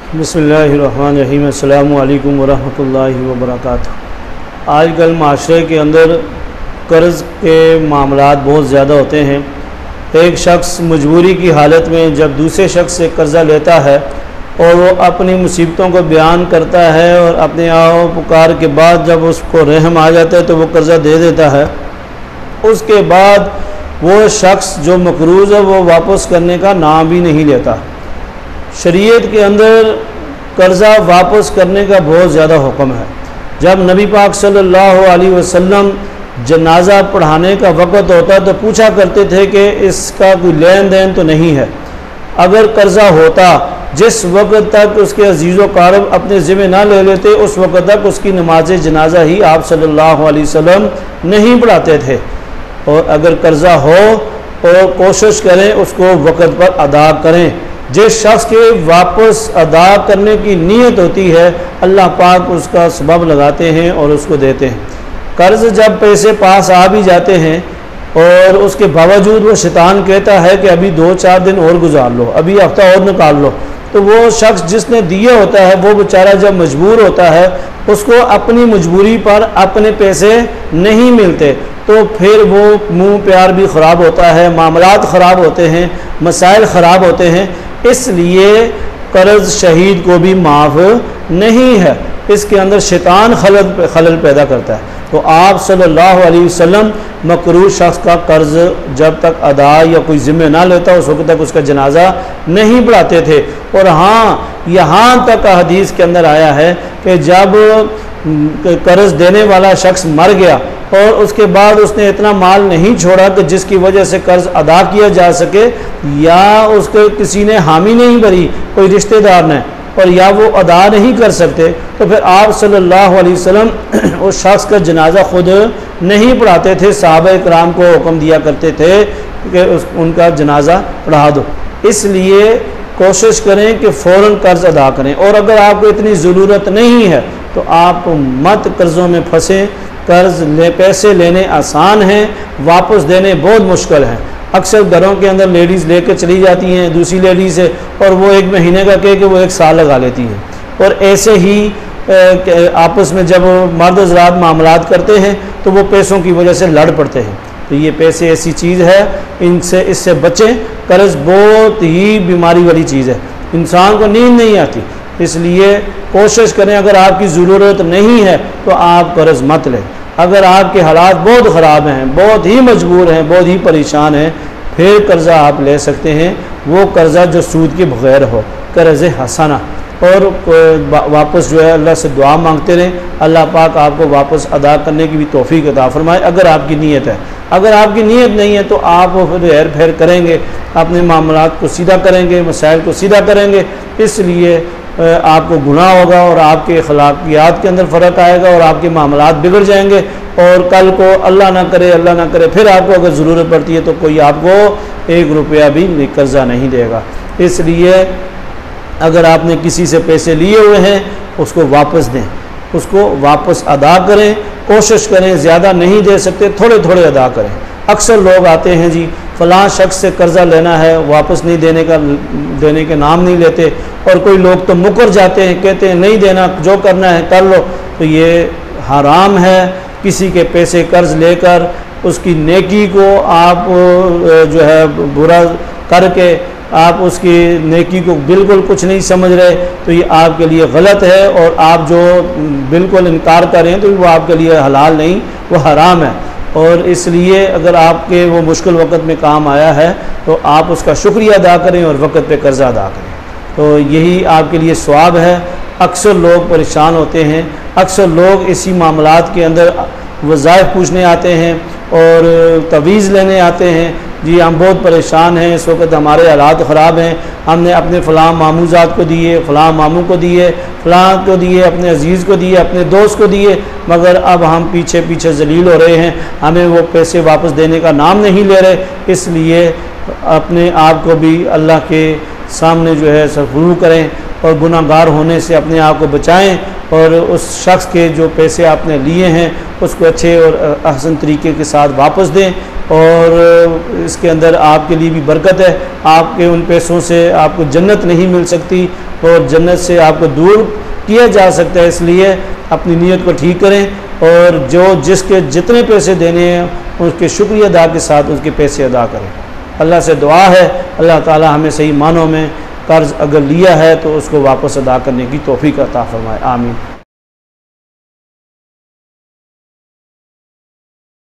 बिस्मिल्लाहिर्रहमानिर्रहीम। अस्सलामु अलैकुम वरहमतुल्लाहि वबरकातुहू। आजकल माशरे के अंदर कर्ज़ के मामलात बहुत ज़्यादा होते हैं। एक शख्स मजबूरी की हालत में जब दूसरे शख्स से कर्ज़ा लेता है और वो अपनी मुसीबतों को बयान करता है और अपने आओ पुकार के बाद जब उसको रहम आ जाता है तो वो कर्ज़ा दे देता है। उसके बाद वो शख्स जो मकरूज़ है वो वापस करने का नाम भी नहीं लेता। शरीयत के अंदर कर्ज़ा वापस करने का बहुत ज़्यादा हुक्म है। जब नबी पाक सल्लल्लाहु अलैहि वसल्लम जनाजा पढ़ाने का वक़्त होता तो पूछा करते थे कि इसका कोई लेन देन तो नहीं है। अगर कर्ज़ा होता जिस वक़्त तक उसके अजीज़ व क़ारब अपने ज़िम्मे ना ले लेते उस वक़्त तक उसकी नमाज जनाजा ही आप सल्लल्लाहु अलैहि वसल्लम नहीं पढ़ाते थे। और अगर कर्ज़ा हो और कोशिश करें उसको वक़्त पर अदा करें। जिस शख्स के वापस अदा करने की नीयत होती है अल्लाह पाक उसका सबब लगाते हैं और उसको देते हैं। कर्ज़ जब पैसे पास आ भी जाते हैं और उसके बावजूद वो शैतान कहता है कि अभी 2-4 दिन और गुजार लो, अभी हफ्ता और निकाल लो, तो वो शख्स जिसने दिया होता है वो बेचारा जब मजबूर होता है उसको अपनी मजबूरी पर अपने पैसे नहीं मिलते तो फिर वो मुँह प्यार भी ख़राब होता है, मामलात ख़राब होते हैं, मसाइल ख़राब होते हैं। इसलिए कर्ज़ शहीद को भी माफ़ नहीं है, इसके अंदर शैतान खलल पैदा करता है। तो आप सल्लल्लाहु अलैहि वसल्लम मकरूज़ शख्स का कर्ज़ जब तक अदा या कोई ज़िम्मे ना लेता उस वक्त तक उसका जनाजा नहीं पढ़ाते थे। और हाँ, यहाँ तक हदीस के अंदर आया है कि जब कर्ज़ देने वाला शख्स मर गया और उसके बाद उसने इतना माल नहीं छोड़ा कि जिसकी वजह से कर्ज़ अदा किया जा सके, या उसके किसी ने हामी नहीं भरी, कोई रिश्तेदार ने, और या वो अदा नहीं कर सकते, तो फिर आप सल्लल्लाहु अलैहि वसल्लम उस शख्स का जनाजा खुद नहीं पढ़ाते थे। सहाबा इकराम को हुक्म दिया करते थे कि उनका जनाजा पढ़ा दो। इसलिए कोशिश करें कि फ़ौरन कर्ज़ अदा करें। और अगर आपको इतनी ज़रूरत नहीं है तो आप मत कर्ज़ों में फंसें। कर्ज़ पैसे लेने आसान हैं, वापस देने बहुत मुश्किल हैं। अक्सर घरों के अंदर लेडीज़ लेकर चली जाती हैं दूसरी लेडीज़ से और वो 1 महीने का कह के वो 1 साल लगा लेती हैं। और ऐसे ही आपस में जब मर्द हज़रात मामलात करते हैं तो वो पैसों की वजह से लड़ पड़ते हैं। तो ये पैसे ऐसी चीज़ है, इससे बचें। कर्ज़ बहुत ही बीमारी वाली चीज़ है, इंसान को नींद नहीं आती। इसलिए कोशिश करें, अगर आपकी ज़रूरत नहीं है तो आप कर्ज़ मत लें। अगर आपके हालात बहुत ख़राब हैं, बहुत ही मजबूर हैं, बहुत ही परेशान हैं, फिर कर्ज़ा आप ले सकते हैं। वो कर्ज़ा जो सूद के बग़ैर हो, कर्ज़ हसना। और वापस जो है अल्लाह से दुआ मांगते रहें, अल्लाह पाक आपको वापस अदा करने की भी तौफ़ीक अता फरमाए अगर आपकी नीयत है। अगर आपकी नीयत नहीं है तो आप फिर हेर फेर करेंगे, अपने मामलात को सीधा करेंगे, मसाइल को सीधा करेंगे। इसलिए आपको गुनाह होगा और आपके अखलाकियात के अंदर फ़र्क आएगा और आपके मामलात बिगड़ जाएंगे। और कल को अल्लाह ना करे फिर आपको अगर ज़रूरत पड़ती है तो कोई आपको 1 रुपया भी कर्ज़ा नहीं देगा। इसलिए अगर आपने किसी से पैसे लिए हुए हैं उसको वापस दें, उसको वापस अदा करें। कोशिश करें, ज़्यादा नहीं दे सकते थोड़े थोड़े अदा करें। अक्सर लोग आते हैं जी फ़लाँ शख्स से कर्ज़ा लेना है, वापस नहीं देने के नाम नहीं लेते। और कोई लोग तो मुकर जाते हैं, कहते हैं नहीं देना, जो करना है कर लो। तो ये हराम है। किसी के पैसे कर्ज़ लेकर उसकी नेकी को आप जो है बुरा करके आप उसकी नेकी को बिल्कुल कुछ नहीं समझ रहे, तो ये आपके लिए गलत है। और आप जो बिल्कुल इनकार कर रहे हैं तो वो आपके लिए हलाल नहीं, वो हराम है। और इसलिए अगर आपके वो मुश्किल वक़्त में काम आया है तो आप उसका शुक्रिया अदा करें और वक़्त पे कर्ज़ा अदा करें, तो यही आपके लिए सवाब है। अक्सर लोग परेशान होते हैं, अक्सर लोग इसी मामलात के अंदर वज़ाइफ पूछने आते हैं और तवीज़ लेने आते हैं। जी हम बहुत परेशान हैं, इस वक्त हमारे हालात ख़राब हैं, हमने अपने फ़लाँ मामूज़ात को दिए, फ़लाँ मामू को दिए, फ़लाँ को दिए, अपने अजीज़ को दिए, अपने दोस्त को दिए, मगर अब हम पीछे पीछे ज़लील हो रहे हैं, हमें वो पैसे वापस देने का नाम नहीं ले रहे। इसलिए अपने आप को भी अल्लाह के सामने जो है सरफरू करें और गुनाहगार होने से अपने आप को बचाएं और उस शख्स के जो पैसे आपने लिए हैं उसको अच्छे और अहसन तरीके के साथ वापस दें। और इसके अंदर आपके लिए भी बरकत है। आपके उन पैसों से आपको जन्नत नहीं मिल सकती और जन्नत से आपको दूर किया जा सकता है। इसलिए अपनी नीयत को ठीक करें और जो जिसके जितने पैसे देने हैं उसके शुक्रिया अदा के साथ उसके पैसे अदा करें। अल्लाह से दुआ है अल्लाह ताला हमें सही मानों में कर्ज़ अगर लिया है तो उसको वापस अदा करने की तौफीक अता फरमाए। आमीन।